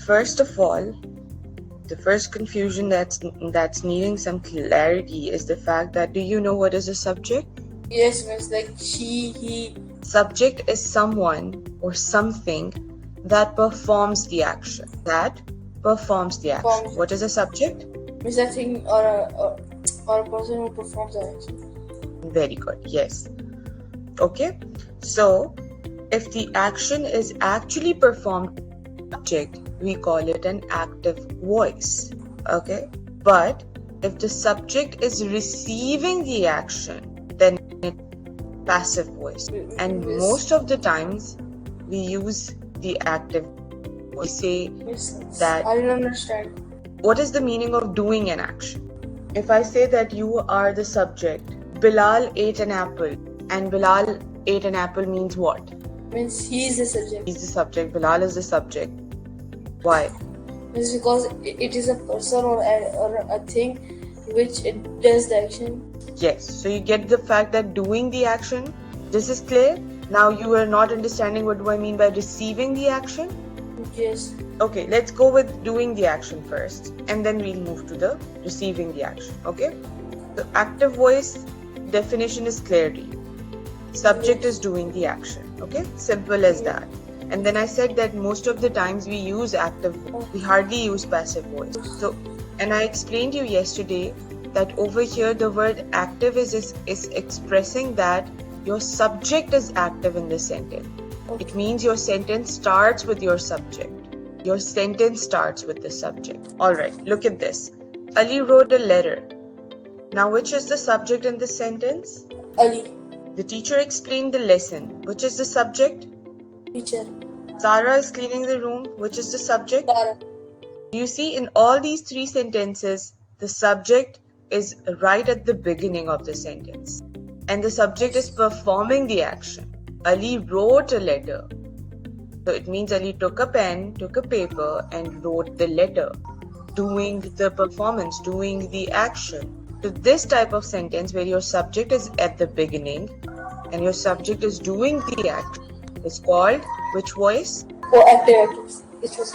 First of all, the first confusion that's needing some clarity is the fact that, do you know what is a subject? Yes, miss, like she, he. Subject is someone or something that performs the action. Performs. What is a subject? Miss, a thing or a person who performs an action. Very good. Yes. Okay. So, if the action is actually performed by the subject, we call it an active voice. Okay. But if the subject is receiving the action, then it's passive voice. And most of the times, we use the active voice. We say that. I don't understand. What is the meaning of doing an action? If I say that you are the subject, Bilal ate an apple, and Bilal ate an apple means what? Means he is the subject. He's the subject, Bilal is the subject. Why? It's because it is a person or a thing which it does the action. Yes, so you get the fact that doing the action, this is clear. Now you are not understanding what do I mean by receiving the action? Yes. Okay, let's go with doing the action first, and then we'll move to the receiving the action. Okay? The active voice definition is clear to you. Subject is doing the action. Okay? Simple as that. And then I said that most of the times we use active, we hardly use passive voice. So, and I explained to you yesterday that over here the word active is expressing that your subject is active in the sentence. It means your sentence starts with your subject. Your sentence starts with the subject. Alright, look at this. Ali wrote a letter. Now, which is the subject in this sentence? Ali. The teacher explained the lesson. Which is the subject? Teacher. Sarah is cleaning the room. Which is the subject? Sarah. You see, in all these three sentences, the subject is right at the beginning of the sentence. And the subject is performing the action. Ali wrote a letter. So it means Ali took a pen, took a paper, and wrote the letter, doing the performance, doing the action. So this type of sentence where your subject is at the beginning and your subject is doing the action is called which voice? Oh, active. It was.